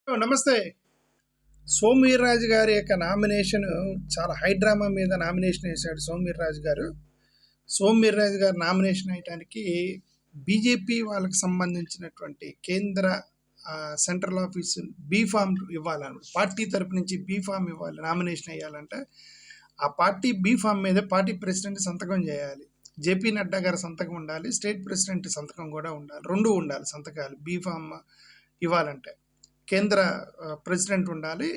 నమస్తే. సోమవీర్రాజు గారి యొక్క నామినేషన్ చాలా హై డ్రామా మీద నామినేషన్ వేశాడు సోమవీర్రాజు గారు. సోమవీర్రాజు గారు నామినేషన్ వేయడానికి బీజేపీ వాళ్ళకి సంబంధించినటువంటి కేంద్ర సెంట్రల్ ఆఫీస్ బీఫామ్ ఇవ్వాలన్నమాట. పార్టీ తరపు నుంచి బీఫామ్ ఇవ్వాలి. నామినేషన్ వేయాలంటే ఆ పార్టీ బీఫామ్ మీద పార్టీ ప్రెసిడెంట్ సంతకం చేయాలి. జేపీ నడ్డా గారి సంతకం ఉండాలి, స్టేట్ ప్రెసిడెంట్ సంతకం కూడా ఉండాలి. రెండు ఉండాలి సంతకాలు బీఫామ్ ఇవ్వాలంటే. కేంద్ర ప్రెసిడెంట్ ఉండాలి,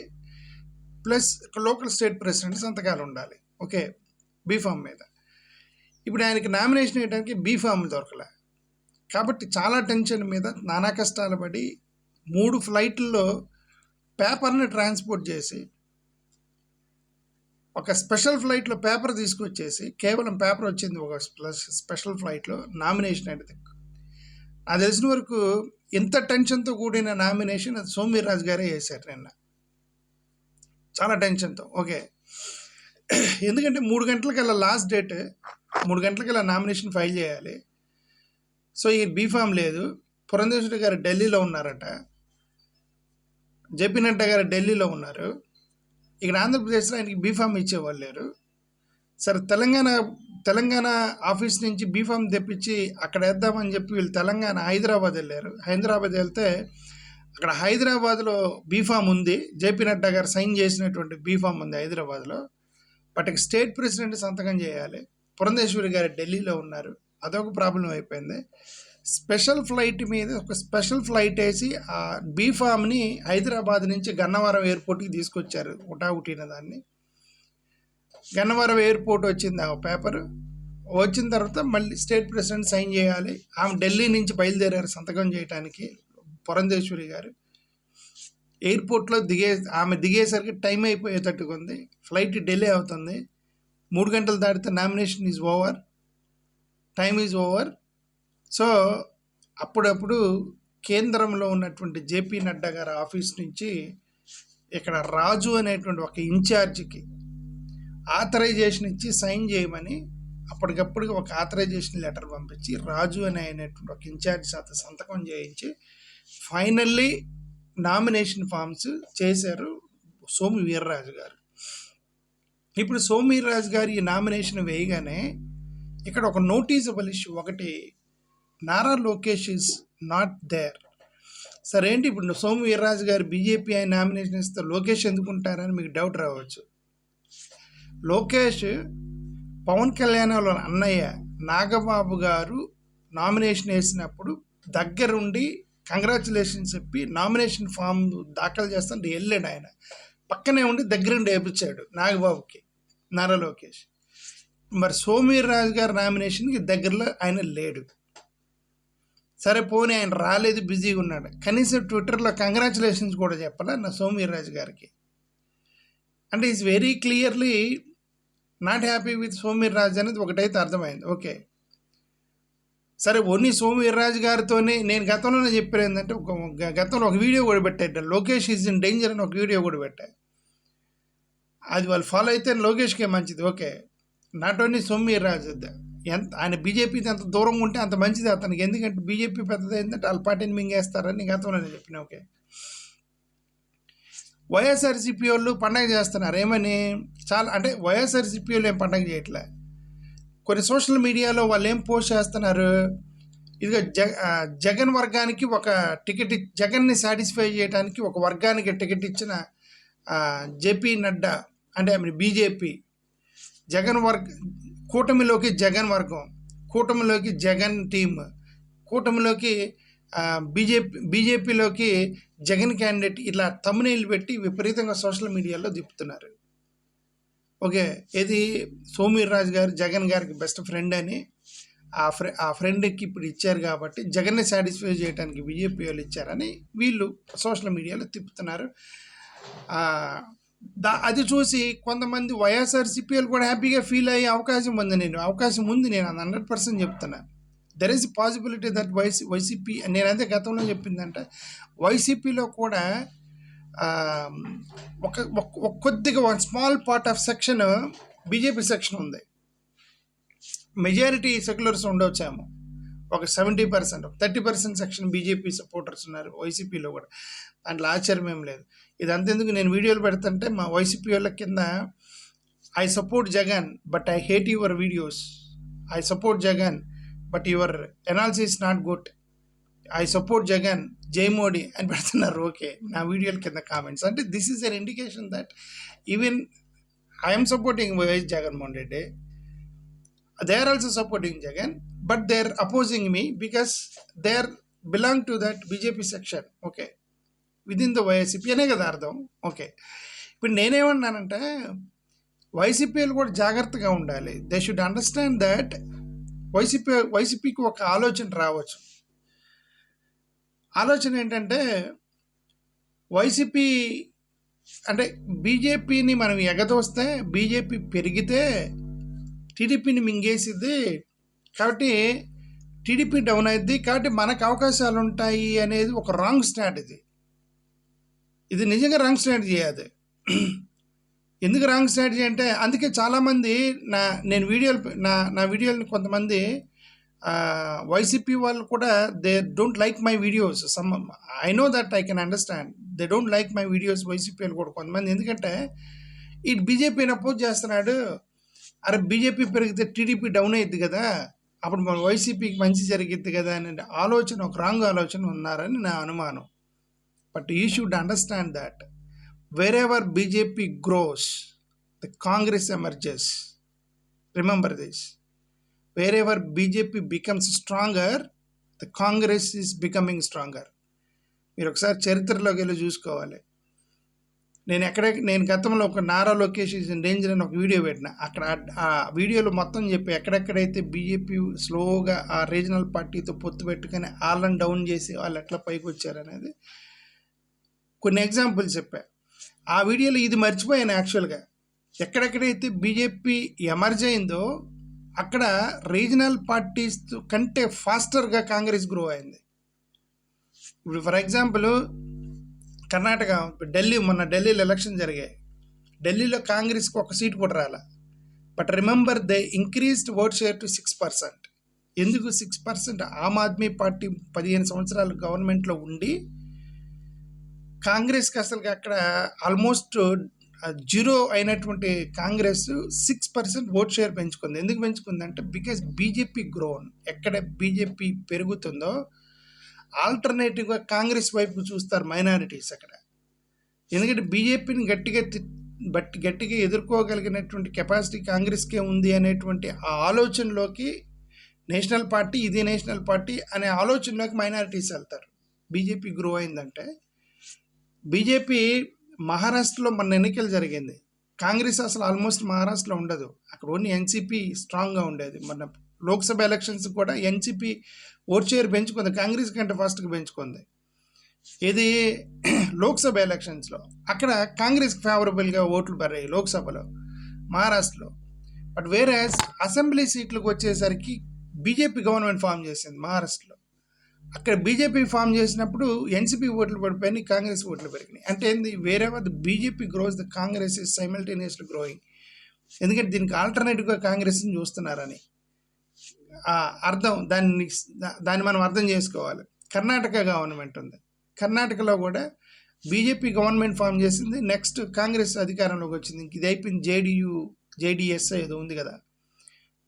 ప్లస్ లోకల్ స్టేట్ ప్రెసిడెంట్ సంతకాలు ఉండాలి. ఓకే, బీఫామ్ మీద. ఇప్పుడు ఆయనకి నామినేషన్ వేయడానికి బీఫామ్ దొరకలే కాబట్టి చాలా టెన్షన్ మీద నానా కష్టాలు పడి 3 ఫ్లైట్లలో పేపర్ని ట్రాన్స్పోర్ట్ చేసి ఒక స్పెషల్ ఫ్లైట్లో పేపర్ తీసుకొచ్చేసి కేవలం పేపర్ వచ్చింది ఒక స్పెషల్ ఫ్లైట్లో నామినేషన్ అనేది. నాకు తెలిసిన వరకు ఇంత టెన్షన్తో కూడిన నామినేషన్ అది సోమవీర్రాజు గారే వేశారు నిన్న, చాలా టెన్షన్తో. ఓకే, ఎందుకంటే 3 గంటలకల్లా లాస్ట్ డేట్, 3 గంటలకల్లా నామినేషన్ ఫైల్ చేయాలి. సో ఈ బీఫామ్ లేదు. పురంధేశ్వరి గారు ఢిల్లీలో ఉన్నారట, జేపీ నడ్డా గారు ఢిల్లీలో ఉన్నారు. ఇక్కడ ఆంధ్రప్రదేశ్లో ఆయనకి బీఫామ్ ఇచ్చేవాళ్ళు లేరు. సరే, తెలంగాణ ఆఫీస్ నుంచి బీఫామ్ తెప్పించి అక్కడ వేద్దామని చెప్పి వీళ్ళు తెలంగాణ హైదరాబాద్ వెళ్ళారు. హైదరాబాద్ వెళ్తే అక్కడ హైదరాబాద్లో బీఫామ్ ఉంది, జేపీ నడ్డా గారు సైన్ చేసినటువంటి బీఫామ్ ఉంది హైదరాబాద్లో. బట్ స్టేట్ ప్రెసిడెంట్ సంతకం చేయాలి. పురంధేశ్వరి గారు ఢిల్లీలో ఉన్నారు, అదొక ప్రాబ్లం అయిపోయింది. స్పెషల్ ఫ్లైట్ మీద ఒక స్పెషల్ ఫ్లైట్ వేసి ఆ బీఫామ్ని హైదరాబాద్ నుంచి గన్నవరం ఎయిర్పోర్ట్కి తీసుకొచ్చారు. ఉటావుటిన దాన్ని గన్నవరం ఎయిర్పోర్ట్ వచ్చింది. ఆ పేపర్ వచ్చిన తర్వాత మళ్ళీ స్టేట్ ప్రెసిడెంట్ సైన్ చేయాలి. ఆమె ఢిల్లీ నుంచి బయలుదేరారు సంతకం చేయడానికి. పురంధేశ్వరి గారు ఎయిర్పోర్ట్లో ఆమె దిగేసరికి టైం అయిపోయేటట్టుగా ఉంది. ఫ్లైట్ డిలే అవుతుంది. 3 గంటలు దాటితే nomination is over, time is over. So అప్పుడప్పుడు కేంద్రంలో ఉన్నటువంటి జేపీ నడ్డా గారి ఆఫీస్ నుంచి ఇక్కడ రాజు అనేటువంటి ఒక ఇన్ఛార్జికి ఆథరైజేషన్ ఇచ్చి సైన్ చేయమని అప్పటికప్పుడు ఒక ఆథరైజేషన్ లెటర్ పంపించి రాజు అనేటువంటి ఒక ఇన్ఛార్జ్ సంతకం చేయించి ఫైనల్లీ నామినేషన్ ఫామ్స్ చేశారు సోమవీర్రాజు గారు. ఇప్పుడు సోమవీర్రాజు గారు ఈ నామినేషన్ వేయగానే ఇక్కడ ఒక నోటీసబుల్ ఇష్యూ ఒకటి, Nara Lokesh is not there. సరే ఏంటి ఇప్పుడు సోమవీర్రాజు గారు బీజేపీ ఆయన నామినేషన్ ఇస్తే లోకేష్ ఎందుకుంటారని మీకు డౌట్ రావచ్చు. లోకేష్ పవన్ కళ్యాణ్ వాళ్ళ అన్నయ్య నాగబాబు గారు నామినేషన్ వేసినప్పుడు దగ్గరుండి కంగ్రాచులేషన్స్ చెప్పి నామినేషన్ ఫామ్ దాఖలు చేస్తుంటే వెళ్ళాడు. ఆయన పక్కనే ఉండి దగ్గరుండి వేపించాడు నాగబాబుకి నారా లోకేష్. మరి సోమవీర్రాజు గారి నామినేషన్కి దగ్గరలో ఆయన లేడు. సరే పోనీ ఆయన రాలేదు, బిజీగా ఉన్నాడు. కనీసం ట్విట్టర్లో కంగ్రాచులేషన్స్ కూడా చెప్పాలా నా సోమవీర్రాజు గారికి. అంటే is very clearly not happy with Somu Veerraju అనేది ఒకటైతే అర్థమైంది. ఓకే, సరే ఓన్లీ సోమవీర్రాజు గారితోనే నేను గతంలోనే చెప్పాను ఏంటంటే గతంలో ఒక వీడియో కూడా పెట్టాడు, లోకేష్ ఈజ్ ఇన్ డేంజర్ అని ఒక వీడియో కూడా పెట్టా. అది వాళ్ళు ఫాలో అయితే లోకేష్కే మంచిది. ఓకే, నాట్ ఓన్లీ సోమవీర్రాజు, ఎంత ఆయన బీజేపీకి ఎంత దూరంగా ఉంటే అంత మంచిది అతనికి. ఎందుకంటే బీజేపీ పెద్దది ఏంటంటే వాళ్ళ పార్టీని మింగేస్తారని గతంలోనే చెప్పిన. ఓకే, వైఎస్ఆర్సీపీ వాళ్ళు పండగ చేస్తున్నారు ఏమని, చాలా అంటే వైఎస్ఆర్సీపీ వాళ్ళు ఏం పండగ చేయట్లే. కొన్ని సోషల్ మీడియాలో వాళ్ళు ఏం పోస్ట్ చేస్తున్నారు, ఇదిగో జగన్ వర్గానికి ఒక టికెట్, జగన్ని సాటిస్ఫై చేయడానికి ఒక వర్గానికి టికెట్ ఇచ్చిన జేపీ నడ్డా అంటే బీజేపీ, జగన్ కూటమిలోకి జగన్ వర్గం, కూటమిలోకి జగన్ టీమ్, కూటమిలోకి బీజేపీలోకి జగన్ క్యాండిడేట్, ఇలా తమ్మునీళ్ళు పెట్టి విపరీతంగా సోషల్ మీడియాలో దిప్పుతున్నారు. ఓకే, ఇది సోమవీర్రాజు గారు జగన్ గారికి బెస్ట్ ఫ్రెండ్ అని ఆ ఫ్రెండ్కి ఇప్పుడు ఇచ్చారు కాబట్టి జగన్ని సాటిస్ఫై చేయడానికి బీజేపీ వాళ్ళు ఇచ్చారని వీళ్ళు సోషల్ మీడియాలో తిప్పుతున్నారు. అది చూసి కొంతమంది వైఎస్ఆర్సీపీలు కూడా హ్యాపీగా ఫీల్ అయ్యే అవకాశం ఉంది. నేను 100% చెప్తున్నా. There is possibility that YCP, నేను అదే గతంలో చెప్పిందంటే వైసీపీలో కూడా కొద్దిగా small part of section BJP section ఉంది. మెజారిటీ సెక్యులర్స్ ఉండొచ్చేమో, ఒక 70%, 30% సెక్షన్ బీజేపీ సపోర్టర్స్ ఉన్నారు వైసీపీలో కూడా. దాంట్లో ఆశ్చర్యం ఏం లేదు. ఇదంతెందుకు, నేను వీడియోలు పెడుతుంటే మా వైసీపీ వాళ్ళ కింద I support Jagan but I hate your videos, I support Jagan but your analysis not good, I support Jagan జై మోడీ అని పెడుతున్నారు. ఓకే, నా వీడియోల కింద కామెంట్స్. అంటే this is an indication that even I'm supporting YS Jaganmohan Reddy, they are also supporting Jagan, but they are opposing me because they are belong to that BJP section. Okay, within the YCP అనే కదా అర్థం. Okay, ఇప్పుడు నేనేమన్నానంటే వైసీపీలు కూడా జాగ్రత్తగా ఉండాలి. They should understand that వైసీపీకి ఒక ఆలోచన రావచ్చు. ఆలోచన ఏంటంటే వైసీపీ అంటే బీజేపీని మనం ఎగదోస్తే బీజేపీ పెరిగితే టీడీపీని మింగేసిద్ది, కాబట్టి టీడీపీ డౌన్ అయింది, కాబట్టి మనకు అవకాశాలు ఉంటాయి అనేది ఒక రాంగ్ స్ట్రాటజీ. ఇది నిజంగా రాంగ్ స్ట్రాటజీ. అది ఎందుకు రాంగ్ స్ట్రాటజీ అంటే అందుకే చాలామంది నేను నా వీడియోని కొంతమంది వైసీపీ వాళ్ళు కూడా they don't like my videos. I know that I can understand they don't like my videos YCP వాళ్ళు కూడా కొంతమంది. ఎందుకంటే ఈ బీజేపీని అపోజ్ చేస్తున్నాడు, అరే బీజేపీ పెరిగితే టీడీపీ డౌన్ అయ్యిద్ది కదా, అప్పుడు మన వైసీపీకి మంచి జరిగిద్ది కదా అనే ఆలోచన, ఒక రాంగ్ ఆలోచన ఉన్నారని నా అనుమానం. But you should understand that wear ever BJP gross the Congress emerges. Remember this, wear ever BJP becomes stronger the Congress is becoming stronger. మీరు ఒకసారి చరిత్రలోకి వెళ్ళి చూసుకోవాలి. నేను గతంలో ఒక Nara Lokesh is in danger అని ఒక వీడియో పెట్టిన. అక్కడ ఆ వీడియోలో మొత్తం చెప్పి ఎక్కడెక్కడైతే బీజేపీ స్లోగా ఆ రీజనల్ పార్టీతో పొత్తు పెట్టుకొని వాళ్ళని డౌన్ చేసి వాళ్ళు ఎట్లా పైకి వచ్చారనేది కొన్ని ఎగ్జాంపుల్స్ చెప్పా. ఆ వీడియోలో ఇది మర్చిపోయాను యాక్చువల్గా. ఎక్కడెక్కడైతే బీజేపీ ఎమర్జ్ అయిందో అక్కడ రీజనల్ పార్టీస్ కంటే ఫాస్టర్గా కాంగ్రెస్ గ్రో అయింది. ఇప్పుడు ఫర్ ఎగ్జాంపుల్ కర్ణాటక, మొన్న ఢిల్లీలో ఎలక్షన్ జరిగాయి. ఢిల్లీలో కాంగ్రెస్కి ఒక సీట్ కూడా రాల. But remember they increased vote share to 6%. ఎందుకు 6%? ఆమ్ ఆద్మీ పార్టీ 15 సంవత్సరాలు గవర్నమెంట్లో ఉండి కాంగ్రెస్కి అసలు అక్కడ ఆల్మోస్ట్ జీరో అయినటువంటి కాంగ్రెస్ 6% ఓట్ షేర్ పెంచుకుంది. ఎందుకు పెంచుకుంది అంటే బికాజ్ బీజేపీ గ్రోన్. ఎక్కడ బీజేపీ పెరుగుతుందో ఆల్టర్నేటివ్గా కాంగ్రెస్ వైపు చూస్తారు మైనారిటీస్ అక్కడ. ఎందుకంటే బీజేపీని గట్టిగా ఎదుర్కోగలిగినటువంటి కెపాసిటీ కాంగ్రెస్కే ఉంది అనేటువంటి ఆ ఆలోచనలోకి నేషనల్ పార్టీ, ఇది నేషనల్ పార్టీ అనే ఆలోచనలోకి మైనారిటీస్ వెళ్తారు. బీజేపీ గ్రో అయిందంటే బీజేపీ మహారాష్ట్రలో మన ఎన్నికలు జరిగింది, కాంగ్రెస్ అసలు ఆల్మోస్ట్ మహారాష్ట్రలో ఉండదు. అక్కడ ఓన్లీ ఎన్సీపీ స్ట్రాంగ్గా ఉండేది. మన లోక్సభ ఎలక్షన్స్ కూడా ఎన్సీపీ ఓట్ షేర్ పెంచుకుంది, కాంగ్రెస్ కంటే ఫాస్ట్గా పెంచుకుంది. ఇది లోక్సభ ఎలక్షన్స్లో అక్కడ కాంగ్రెస్కి ఫేవరబుల్గా ఓట్లు పడ్డాయి లోక్సభలో, మహారాష్ట్రలో. బట్ వేరే అసెంబ్లీ సీట్లకు వచ్చేసరికి బీజేపీ గవర్నమెంట్ ఫామ్ చేసింది మహారాష్ట్రలో. అక్కడ బీజేపీ ఫామ్ చేసినప్పుడు ఎన్సీపీ ఓట్లు పడిపోయినాయి, కాంగ్రెస్ ఓట్లు పెరిగినాయి. అంటే ఏంది, wherever the BJP gross the Congress is simultaneously growing. ఎందుకంటే దీనికి ఆల్టర్నేటివ్గా కాంగ్రెస్ని చూస్తున్నారని అర్థం. దాన్ని మనం అర్థం చేసుకోవాలి. కర్ణాటక గవర్నమెంట్ ఉంది, కర్ణాటకలో కూడా బీజేపీ గవర్నమెంట్ ఫామ్ చేసింది, నెక్స్ట్ కాంగ్రెస్ అధికారంలోకి వచ్చింది. ఇది అయిపోయింది. జేడీఎస్ ఏదో ఉంది కదా,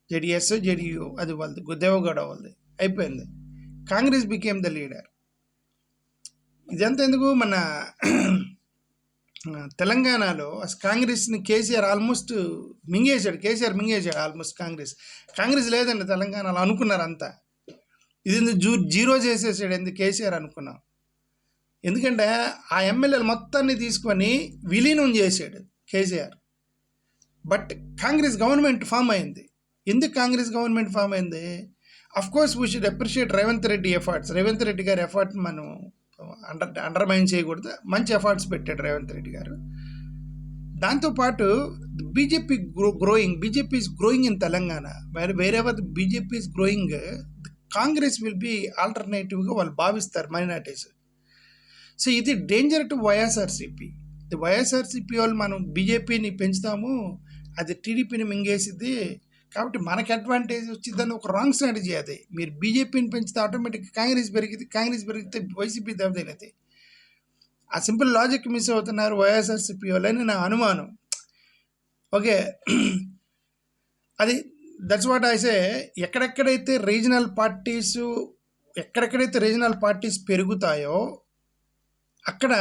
జేడీయూ అది వాళ్ళది, దేవగౌడ వాళ్ళది అయిపోయింది. Congress became the leader. ఇదంతా ఎందుకు, మన తెలంగాణలో కాంగ్రెస్ని కేసీఆర్ ఆల్మోస్ట్ కేసీఆర్ మింగేశాడు ఆల్మోస్ట్. కాంగ్రెస్ లేదండి తెలంగాణలో అనుకున్నారు అంతా. ఇది జీరో చేసేసాడు ఎందుకు కేసీఆర్ అనుకున్నాం. ఎందుకంటే ఆ ఎమ్మెల్యేలు మొత్తాన్ని తీసుకొని విలీనం చేశాడు KCR. But Congress government form అయింది. ఎందుకు కాంగ్రెస్ గవర్నమెంట్ ఫామ్ అయింది? Of course we should appreciate Revanth Reddy efforts. Revanth Reddy గారి ఎఫర్ట్ మనం అండర్మైన్ చేయకూడదు. మంచి ఎఫర్ట్స్ పెట్టాడు రేవంత్ రెడ్డి గారు. దాంతోపాటు BJP BJP is growing in Telangana. Wherever BJP is growing, Congress will be ఆల్టర్నేటివ్గా వాళ్ళు భావిస్తారు మైనారిటీస్. సో ఇది డేంజర్ టు వైఎస్ఆర్సీపీ. వైఎస్ఆర్సీపీ వాళ్ళు మనం బీజేపీని పెంచుతాము, అది టీడీపీని మింగేసిద్ది, కాబట్టి మనకి అడ్వాంటేజ్ వచ్చిందని ఒక రాంగ్ స్ట్రాటజీ అది. మీరు బీజేపీని పెంచితే ఆటోమేటిక్గా కాంగ్రెస్ పెరిగితే వైసీపీ దెబ్బతినేది. ఆ సింపుల్ లాజిక్ మిస్ అవుతున్నారు వైఎస్ఆర్సీపీ వాళ్ళని నా అనుమానం. ఓకే, అది దట్స్ వాట్ ఐ సే. ఎక్కడెక్కడైతే రీజనల్ పార్టీస్ పెరుగుతాయో అక్కడ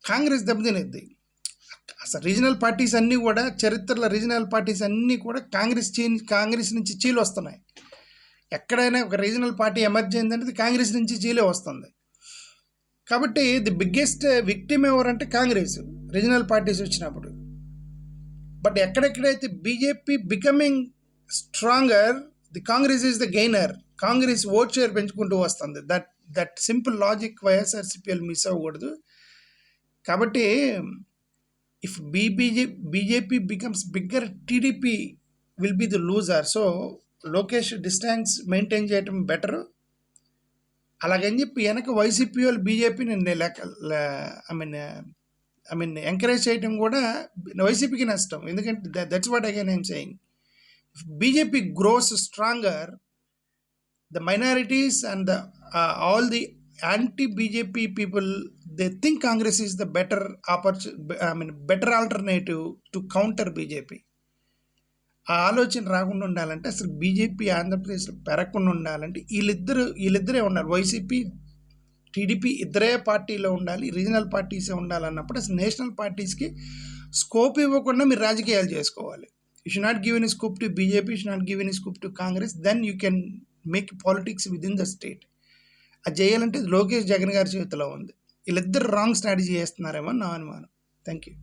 కాంగ్రెస్ దెబ్బతినేది. అసలు రీజనల్ పార్టీస్ అన్నీ కూడా చరిత్రలో కాంగ్రెస్ నుంచి చీలు వస్తున్నాయి. ఎక్కడైనా ఒక రీజనల్ పార్టీ ఎమర్జ్ అయిందనేది కాంగ్రెస్ నుంచి చీలే వస్తుంది. కాబట్టి ది బిగ్గెస్ట్ విక్టిమ్ ఎవరంటే కాంగ్రెస్ రీజనల్ పార్టీస్ వచ్చినప్పుడు. బట్ ఎక్కడెక్కడైతే BJP becoming stronger, the Congress is the gainer. Congress vote share పెంచుకుంటూ వస్తుంది. దట్ సింపుల్ లాజిక్ వైఎస్ఆర్సీపీఎల్ మిస్ అవ్వకూడదు. కాబట్టి if BJP becomes bigger, TDP will be the loser. So Lokesh distance maintain చేయటం better. అలాగని చెప్పి వెనక వైసీపీ వాళ్ళు బీజేపీని ఐ మీన్ ఎంకరేజ్ చేయటం కూడా వైసీపీకి నష్టం. ఎందుకంటే that's what again I'm saying. If BJP gross stronger, the minorities and the all the anti-BJP people, they think Congress is the better alternative to counter BJP. ఆ ఆలోచన రాకుండా ఉండాలంటే, అసలు బీజేపీ ఆంధ్రప్రదేశ్లో పెరగకుండా ఉండాలంటే వీళ్ళిద్దరే ఉన్నారు. వైసీపీ టీడీపీ ఇద్దరే పార్టీలో ఉండాలి, రీజనల్ పార్టీసే ఉండాలన్నప్పుడు అసలు నేషనల్ పార్టీస్కి స్కోప్ ఇవ్వకుండా మీరు రాజకీయాలు చేసుకోవాలి. You should not give any scope to BJP, you should not give any scope to Congress. Then you can make politics within the state. అది చేయాలంటే లోకేష్ జగన్ గారి చేతిలో ఉంది. వీళ్ళిద్దరు రాంగ్ స్ట్రాటజీ చేస్తున్నారేమో నా అనుమానం. Thank you.